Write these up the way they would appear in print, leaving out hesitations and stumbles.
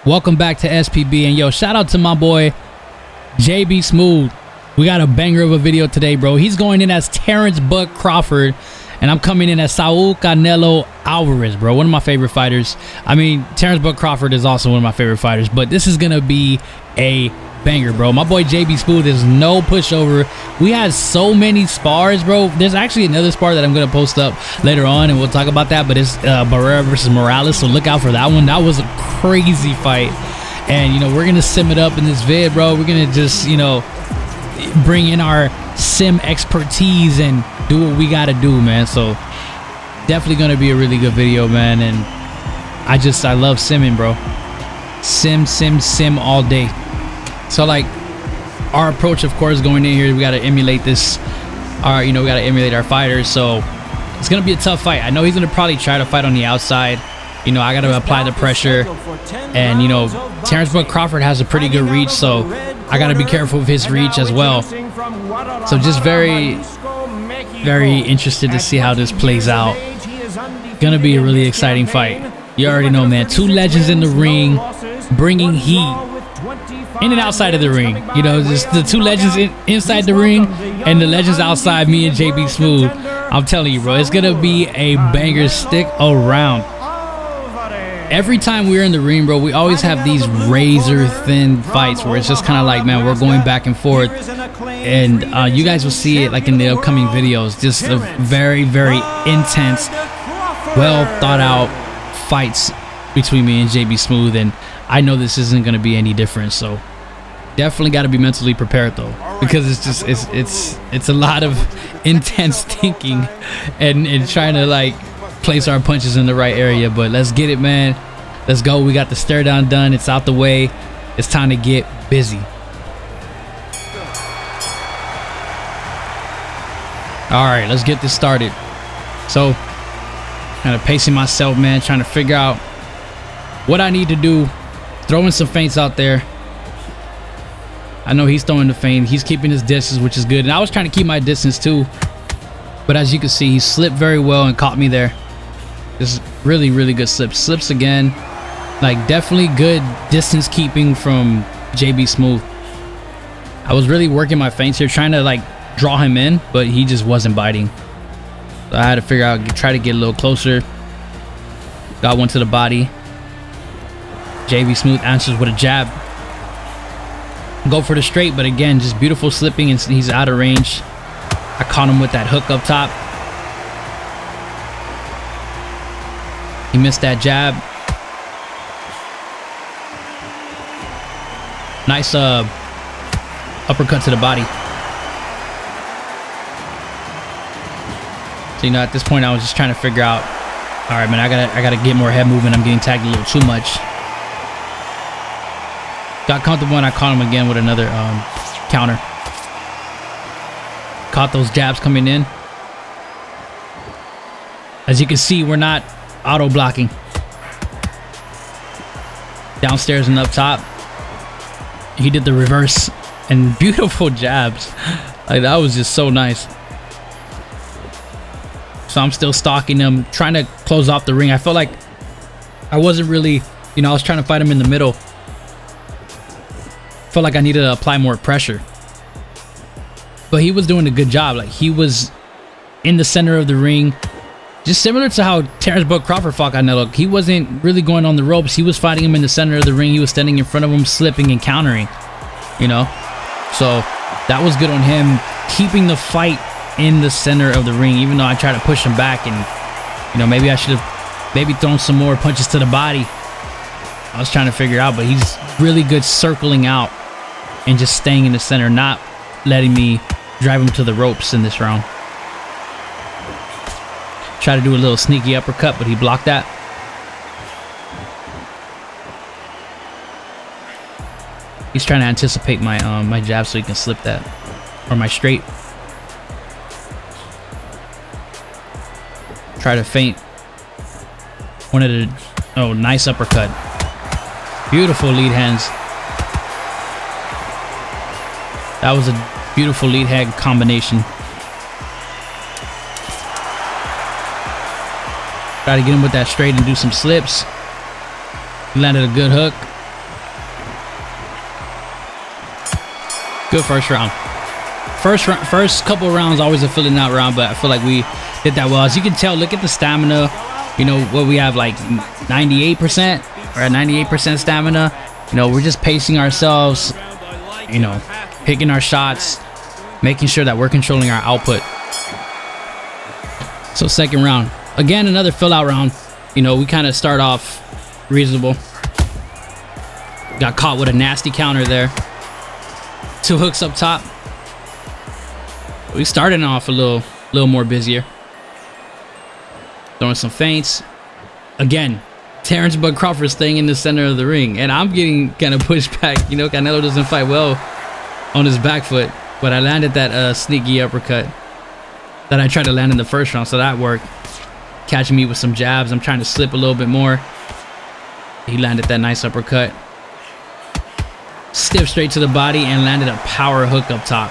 Welcome back to SPB, and yo, shout out to my boy JBSmooth. We got a banger of a video today, bro. He's going in as Terence Crawford, and I'm coming in as Saul Canelo Alvarez, bro. One of my favorite fighters. I mean, Terence Crawford is also one of my favorite fighters, but this is gonna be a banger, bro. My boy JBSmooth is no pushover. We had so many spars, bro. There's actually another spar that I'm gonna post up later on, and we'll talk about that, but it's Barrera versus Morales, so look out for that one. That was a crazy fight, and you know, we're gonna sim it up in this vid, bro. We're gonna just, you know, bring in our sim expertise and do what we gotta do, man. So definitely gonna be a really good video, man. And I love simming, bro. Sim all day. So like, our approach, of course, going in here, we got to emulate this, we got to emulate our fighters. So it's gonna be a tough fight. I know he's gonna probably try to fight on the outside. You know, I got to apply the pressure, and you know, Terence Crawford has a pretty good reach, so I got to be careful with his reach as well. So just very interested to see how this plays out. Gonna be a really exciting fight. You already know, man. Two legends in the ring, bringing heat in and outside of the ring. You know, just the two legends inside the ring and the legends outside, me and JBSmooth. I'm telling you, bro, it's gonna be a banger. Stick around. Every time we're in the ring, bro, we always have these razor thin fights where it's just kind of like, man, we're going back and forth, and you guys will see it like in the upcoming videos. Just a very intense, well thought out fights between me and JBSmooth, and I know this isn't going to be any different. So definitely got to be mentally prepared though, because it's just it's a lot of intense thinking and trying to like place our punches in the right area. But let's get it, man. Let's go. We got the stare down done. It's out the way. It's time to get busy. All right, let's get this started. So kind of pacing myself, man, trying to figure out what I need to do. Throwing some feints out there. I know he's throwing the feint. He's keeping his distance, which is good, and I was trying to keep my distance too, but as you can see, he slipped very well and caught me there. Just really good slips again. Like, definitely good distance keeping from JBSmooth. I was really working my feints here, trying to like draw him in, but he just wasn't biting. So I had to figure out, try to get a little closer. Got one to the body. JBSmooth answers with a jab. Go for the straight, but again, just beautiful slipping, and he's out of range. I caught him with that hook up top. He missed that jab. Nice uppercut to the body. So, you know, at this point I was just trying to figure out, all right, man, I gotta get more head movement. I'm getting tagged a little too much. Got comfortable, and I caught him again with another counter. Caught those jabs coming in. As you can see, we're not auto blocking. Downstairs and up top. He did the reverse and beautiful jabs. Like, that was just so nice. So I'm still stalking him, trying to close off the ring. I felt like I wasn't really, you know, I was trying to fight him in the middle. Felt like I needed to apply more pressure, but he was doing a good job. Like, he was in the center of the ring, just similar to how Terence Crawford fought Canelo. He wasn't really going on the ropes. He was fighting him in the center of the ring. He was standing in front of him, slipping and countering, you know. So that was good on him, keeping the fight in the center of the ring, even though I tried to push him back, and you know, maybe I should have thrown some more punches to the body. I was trying to figure out, but he's really good circling out and just staying in the center, not letting me drive him to the ropes in this round. Try to do a little sneaky uppercut, but he blocked that. He's trying to anticipate my my jab so he can slip that, or my straight. Try to feint. Wanted to, oh, nice uppercut. Beautiful lead hands. That was a beautiful lead hand combination. Try to get him with that straight and do some slips. He landed a good hook. Good first round. First couple rounds always a filling out round, but I feel like we did that well. As you can tell, look at the stamina. You know what, we have like 98%. We're at 98% stamina. You know, we're just pacing ourselves, you know, picking our shots, making sure that we're controlling our output. So second round, again, another fill out round. You know, we kind of start off reasonable. Got caught with a nasty counter there. 2 hooks up top. We started off a little more busier. Throwing some feints. Again, Terence but Crawford staying in the center of the ring, and I'm getting kind of pushed back. You know, Canelo doesn't fight well on his back foot, but I landed that sneaky uppercut that I tried to land in the first round, so that worked. Catching me with some jabs. I'm trying to slip a little bit more. He landed that nice uppercut. Stiff straight to the body and landed a power hook up top.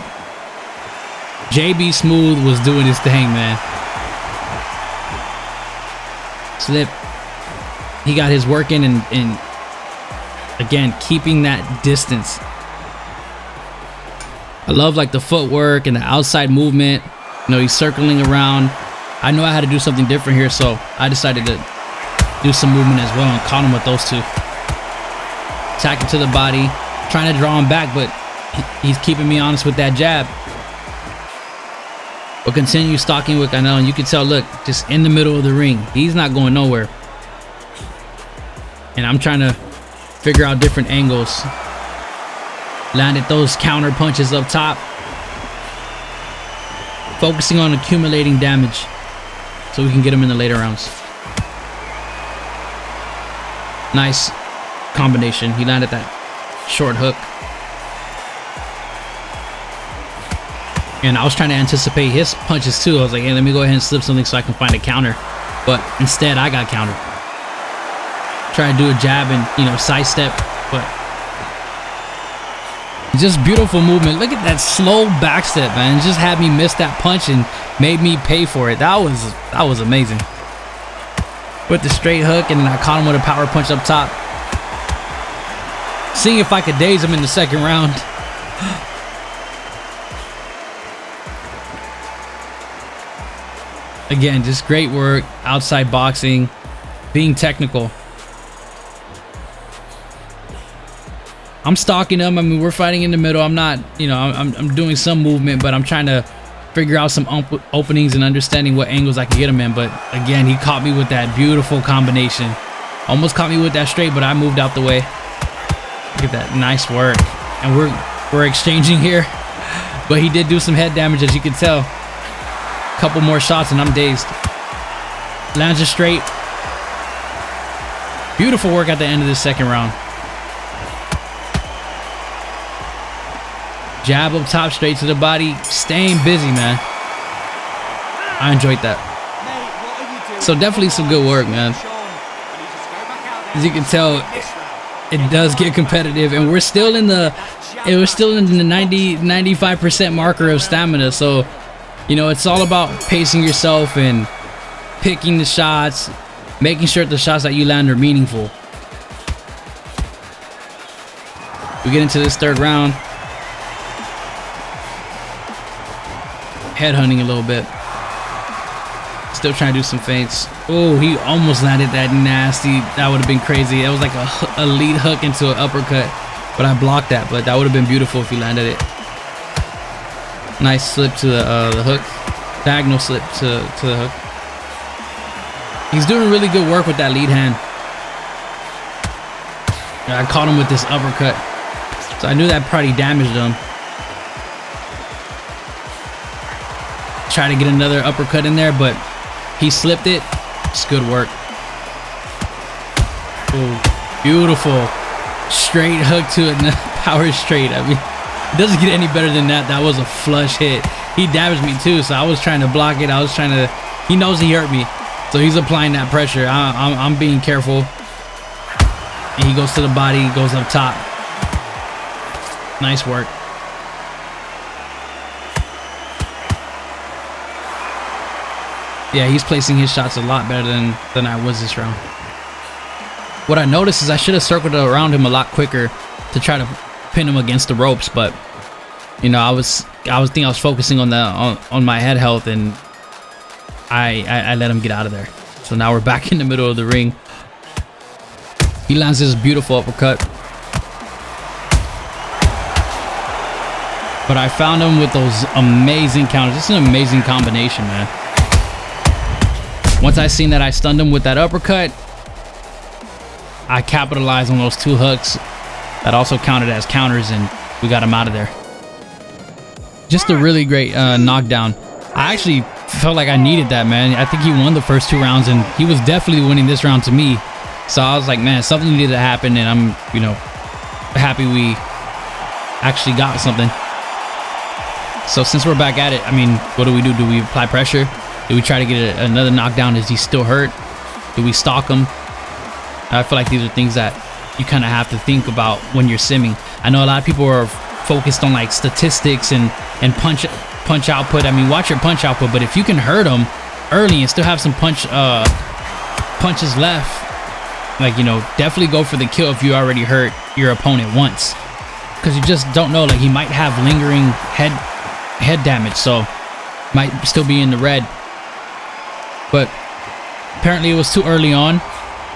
JBSmooth was doing his thing, man. Slip. He got his work in, and again, keeping that distance. I love like the footwork and the outside movement. You know, he's circling around. I know I had to do something different here, so I decided to do some movement as well and caught him with those two. Attacking to the body, trying to draw him back, but he's keeping me honest with that jab. But continue stalking with Canelo, and you can tell, look, just in the middle of the ring. He's not going nowhere. And I'm trying to figure out different angles. Landed those counter punches up top. Focusing on accumulating damage so we can get him in the later rounds. Nice combination. He landed that short hook. And I was trying to anticipate his punches too. I was like, hey, let me go ahead and slip something so I can find a counter. But instead, I got countered. Try to do a jab and, you know, sidestep, but just beautiful movement. Look at that slow backstep, man. It just had me miss that punch and made me pay for it. That was amazing. With the straight hook, and then I caught him with a power punch up top. Seeing if I could daze him in the second round. Again, just great work, outside boxing, being technical. I'm stalking him. I mean, we're fighting in the middle. I'm not, you know, I'm doing some movement, but I'm trying to figure out some openings and understanding what angles I can get him in. But again, he caught me with that beautiful combination. Almost caught me with that straight, but I moved out the way. Look at that, nice work. And we're exchanging here, but he did do some head damage, as you can tell. Couple more shots and I'm dazed. Lands it straight. Beautiful work at the end of this second round. Jab up top, straight to the body. Staying busy, man. I enjoyed that. So definitely some good work, man. As you can tell, it does get competitive, and we're still in the 95% marker of stamina. So, you know, it's all about pacing yourself and picking the shots, making sure the shots that you land are meaningful. We get into this third round. Headhunting a little bit. Still trying to do some feints. Oh, he almost landed that nasty. That would have been crazy. It was like a lead hook into an uppercut, but I blocked that. But that would have been beautiful if he landed it. Nice slip to the hook. Diagonal slip to the hook. He's doing really good work with that lead hand. I caught him with this uppercut, so I knew that probably damaged him. Try to get another uppercut in there, but he slipped it. It's good work. Oh, beautiful straight hook to a power straight. I mean, it doesn't get any better than that. That was a flush hit. He damaged me too, so I was trying to block it. I was trying to. He knows he hurt me, so he's applying that pressure. I'm being careful. And he goes to the body, goes up top. Nice work. Yeah, he's placing his shots a lot better than I was this round. What I noticed is I should have circled around him a lot quicker to try to pin him against the ropes, but You know, I was focusing on on my head health, and I let him get out of there. So now we're back in the middle of the ring. He lands this beautiful uppercut. But I found him with those amazing counters. It's an amazing combination, man. Once I seen that I stunned him with that uppercut, I capitalized on those 2 hooks that also counted as counters, and we got him out of there. Just a really great knockdown. I actually felt like I needed that, man. I think he won the first 2 rounds, and he was definitely winning this round to me. So I was like, man, something needed to happen, and I'm, you know, happy we actually got something. So since we're back at it, I mean, what do? Do we apply pressure? Do we try to get another knockdown? Is he still hurt? Do we stalk him? I feel like these are things that you kind of have to think about when you're simming. I know a lot of people are focused on like statistics and punch output. I mean, watch your punch output, but if you can hurt him early and still have some punches left, like, you know, definitely go for the kill if you already hurt your opponent once, because you just don't know. Like, he might have lingering head damage, so might still be in the red. But apparently it was too early on.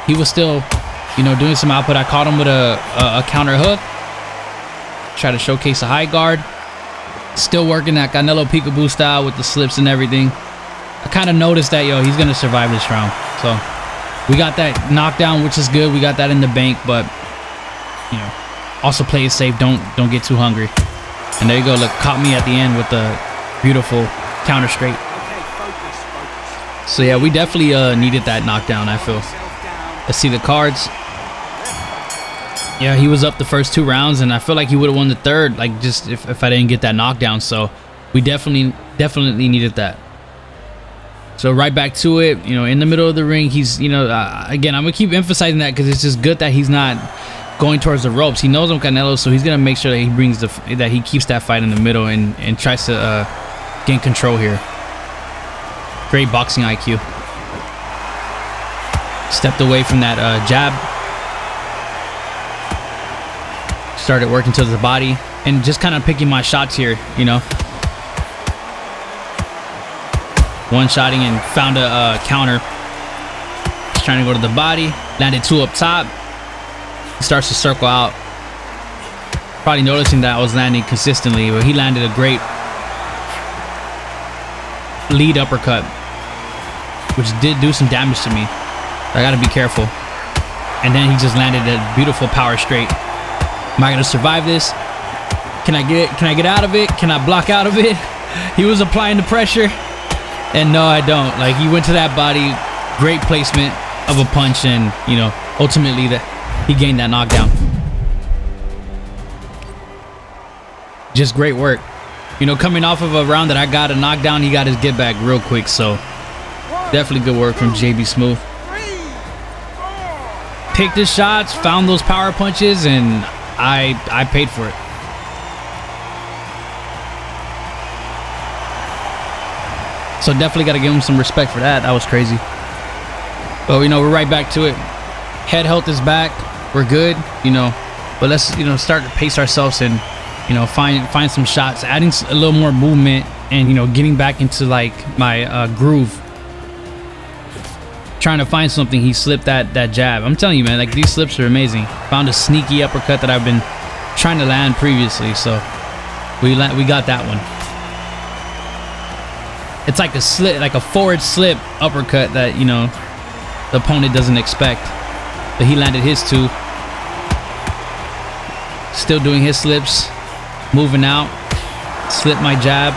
He was still, you know, doing some output. I caught him with a counter hook. Try to showcase a high guard. Still working that Canelo peekaboo style with the slips and everything. I kind of noticed that, yo, he's gonna survive this round. So we got that knockdown, which is good. We got that in the bank, but, you know, also play it safe. Don't get too hungry. And there you go. Look, caught me at the end with the beautiful counter straight. So yeah, we definitely needed that knockdown, I feel. Let's see the cards. Yeah, he was up the first 2 rounds, and I feel like he would have won the third, like, just if I didn't get that knockdown. So we definitely needed that. So right back to it, you know, in the middle of the ring. He's, you know, again, I'm gonna keep emphasizing that because it's just good that he's not going towards the ropes. He knows I'm Canelo, so he's gonna make sure that he brings that he keeps that fight in the middle and tries to gain control here. Great boxing IQ. Stepped away from that jab. Started working to the body and just kind of picking my shots here, you know. One-shotting and found a counter. Just trying to go to the body. Landed 2 up top. He starts to circle out. Probably noticing that I was landing consistently, but he landed a great lead uppercut, which did do some damage to me. I gotta be careful. And then he just landed a beautiful power straight. Am I gonna survive this? Can I get out of it? Can I block out of it? He was applying the pressure, and no, I don't. Like, he went to that body, great placement of a punch, and, you know, ultimately he gained that knockdown. Just great work. You know, coming off of a round that I got a knockdown, he got his get back real quick. So definitely good work from JBSmooth. Picked his shots, found those power punches, and I paid for it. So definitely got to give him some respect for that. That was crazy. But, you know, we're right back to it. Head health is back. We're good, you know. But let's, you know, start to pace ourselves and, you know, find some shots, adding a little more movement, and, you know, getting back into like my groove. Trying to find something. He slipped that jab. I'm telling you, man, like, these slips are amazing. Found a sneaky uppercut that I've been trying to land previously, so we got that one. It's like a slip, like a forward slip uppercut that, you know, the opponent doesn't expect. But he landed his 2. Still doing his slips, moving out, slipped my jab,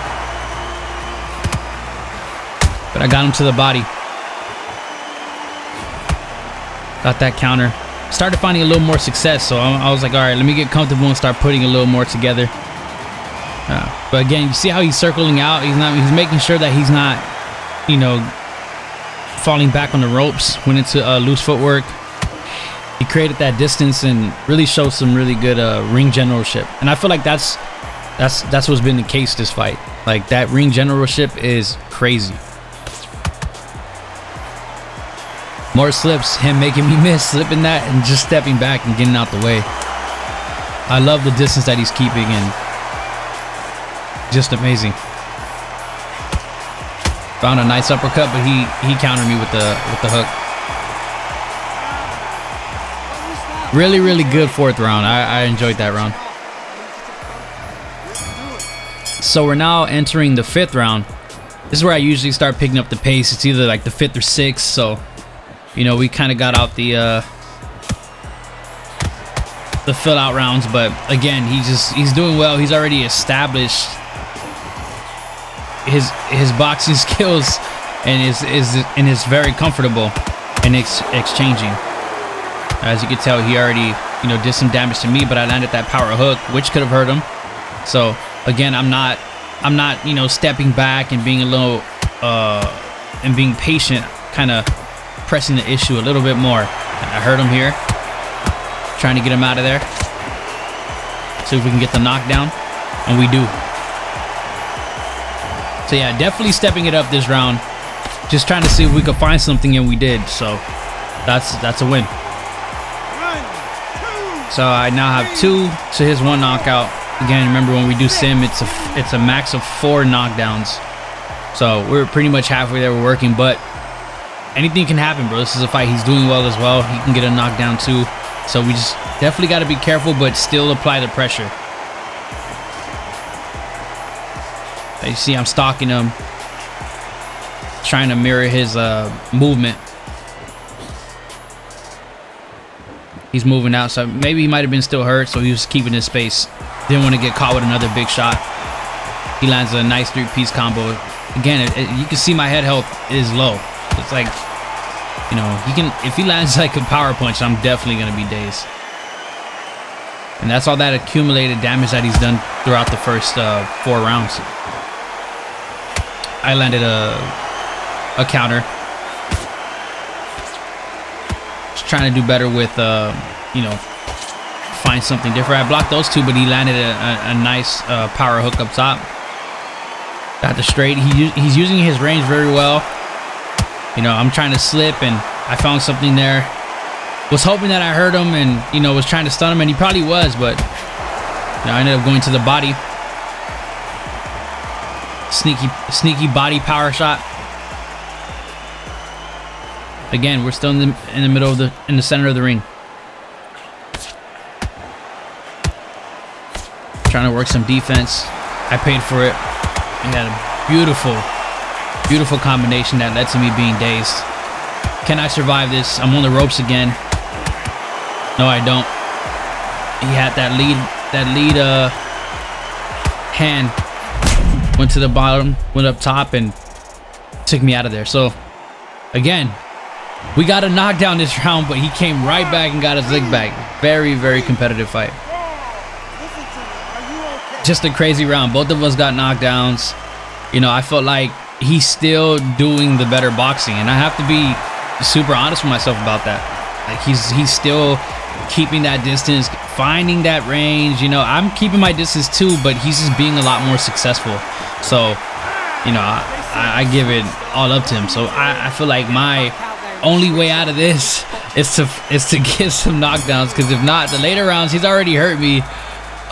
but I got him to the body. Got that counter. Started finding a little more success, so I was like, all right, let me get comfortable and start putting a little more together. But again, you see how he's circling out. He's making sure that he's not, you know, falling back on the ropes. Went into loose footwork. He created that distance and really showed some really good ring generalship. And I feel like that's what's been the case this fight. Like, that ring generalship is crazy. More slips, him making me miss, slipping that and just stepping back and getting out the way. I love the distance that he's keeping, and just amazing. Found a nice uppercut, but he countered me with the hook. Really, really good 4th round. I enjoyed that round. So we're now entering the 5th round. This is where I usually start picking up the pace. It's either like the 5th or 6th. So, you know, we kind of got out the fill out rounds, but again, he's doing well. He's already established his boxing skills and is very comfortable in exchanging. As you can tell, he already, you know, did some damage to me, but I landed that power hook, which could have hurt him. So again, I'm not, you know, stepping back and being a little and being patient, kind of pressing the issue a little bit more. I hurt him here, trying to get him out of there. See if we can get the knockdown, and we do. So yeah, definitely stepping it up this round. Just trying to see if we could find something, and we did. So that's a win. So I now have 2 to his 1 knockout. Again, remember when we do sim, it's a max of 4 knockdowns. So we're pretty much halfway there. We're working, but anything can happen, bro. This is a fight. He's doing well as well. He can get a knockdown too. So we just definitely got to be careful, but still apply the pressure. As you see, I'm stalking him, trying to mirror his movement. He's moving out, so maybe he might have been still hurt, so he was keeping his space. Didn't want to get caught with another big shot. He lands a nice 3-piece combo. Again, you can see my head health is low. It's like, you know, if he lands like a power punch, I'm definitely going to be dazed. And that's all that accumulated damage that he's done throughout the first 4 rounds. I landed a counter. Just trying to do better with, you know, find something different. I blocked those 2, but he landed a nice power hook up top. Got the straight. He's using his range very well. You know, I'm trying to slip, and I found something there. Was hoping that I hurt him, and, you know, was trying to stun him, and he probably was, but, you know, I ended up going to the body. Sneaky body power shot. Again, we're still in the middle of in the center of the ring. Trying to work some defense. I paid for it. He had a beautiful combination that led to me being dazed. Can I survive this? I'm on the ropes again. No, I don't. He had that lead hand. Went to the bottom, went up top, and took me out of there. So, again, we got a knockdown this round, but he came right back and got his leg back. Very, very competitive fight. Just a crazy round. Both of us got knockdowns. You know, I felt like he's still doing the better boxing, and I have to be super honest with myself about that. Like, he's still keeping that distance, finding that range. You know, I'm keeping my distance too, but he's just being a lot more successful. So, you know, I give it all up to him. So I feel like my only way out of this is to get some knockdowns, because if not, the later rounds, he's already hurt me.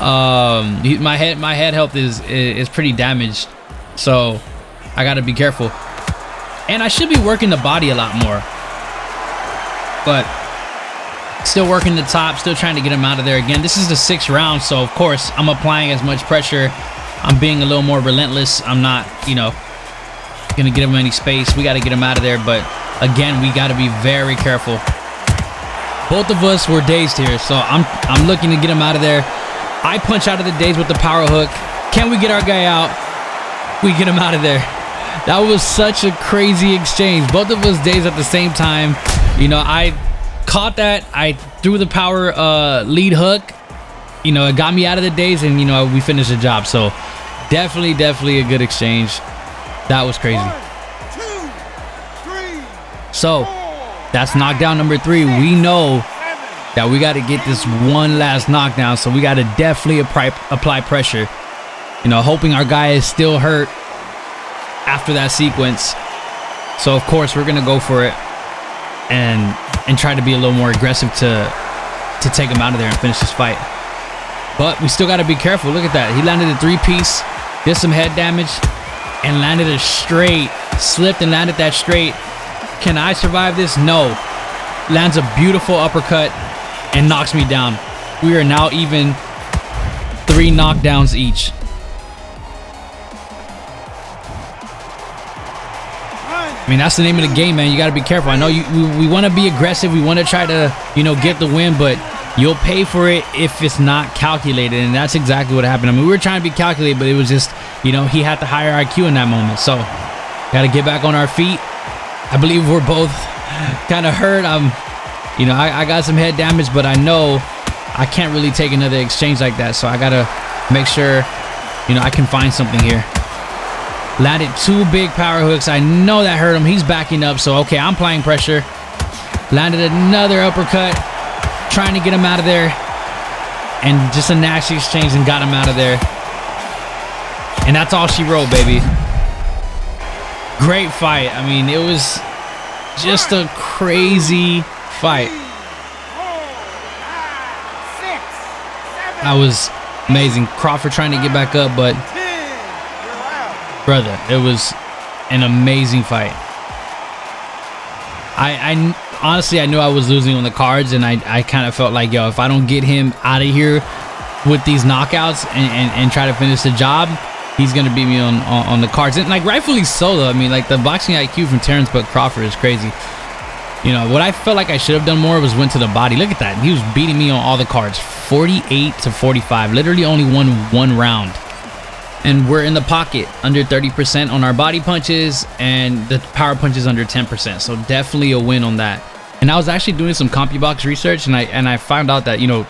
My head health is pretty damaged, so I got to be careful. And I should be working the body a lot more, but still working the top, still trying to get him out of there. Again, this is the 6th round, so of course I'm applying as much pressure. I'm being a little more relentless. I'm not, you know, gonna get him any space. We got to get him out of there, but again, we got to be very careful. Both of us were dazed here, so I'm looking to get him out of there. I punch out of the daze with the power hook. Can we get our guy out? We get him out of there. That was such a crazy exchange. Both of us dazed at the same time. You know, I caught that. I threw the power lead hook. You know, it got me out of the daze, and, you know, we finished the job. So definitely a good exchange. That was crazy. 1, 2, 3, so that's knockdown number 3. We know that we got to get this one last knockdown, so we got to definitely apply pressure. You know, hoping our guy is still hurt after that sequence. So of course we're gonna go for it and try to be a little more aggressive to take him out of there and finish this fight. But we still got to be careful. Look at that. He landed a 3-piece. did some head damage, and landed a straight. Slipped and landed that straight. Can I survive this? No. Lands a beautiful uppercut and knocks me down. We are now even 3 knockdowns each. I mean, that's the name of the game, man. You got to be careful. I know we want to be aggressive. We want to try to, you know, get the win, but you'll pay for it if it's not calculated, and that's exactly what happened. I mean, we were trying to be calculated, but it was just, you know, he had the higher IQ in that moment. So, got to get back on our feet. I believe we're both kind of hurt. You know, I got some head damage, but I know I can't really take another exchange like that. So I got to make sure, you know, I can find something here. Landed 2 big power hooks. I know that hurt him. He's backing up. So, okay, I'm applying pressure. Landed another uppercut. Trying to get him out of there. And just a nasty exchange and got him out of there. And that's all she wrote, baby. Great fight. I mean, it was just a crazy fight. That was amazing. Crawford trying to get back up, but brother, it was an amazing fight. I honestly, I knew I was losing on the cards, and I kind of felt like, yo, if I don't get him out of here with these knockouts and try to finish the job, he's gonna beat me on the cards. And like, rightfully so though. I mean, like, the boxing IQ from Terence but Crawford is crazy. You know what I felt like I should have done more was went to the body. Look at that. He was beating me on all the cards. 48 to 45. Literally only won 1 round. And we're in the pocket, under 30% on our body punches, and the power punches under 10%. So definitely a win on that. And I was actually doing some CompuBox research, and I found out that, you know,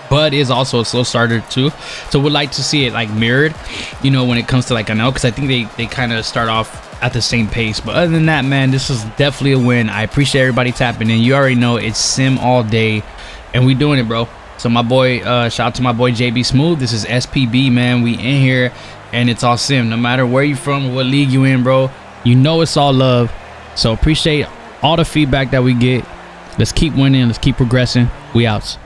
Bud is also a slow starter too. So would like to see it like mirrored, you know, when it comes to like Canelo, because I think they kind of start off at the same pace. But other than that, man, this is definitely a win. I appreciate everybody tapping in. You already know it's sim all day, and we doing it, bro. So my boy, shout out to my boy JBSmooth. This is SPB, man. We in here, and it's all sim. No matter where you from or what league you in, bro, you know it's all love. So appreciate all the feedback that we get. Let's keep winning. Let's keep progressing. We outs.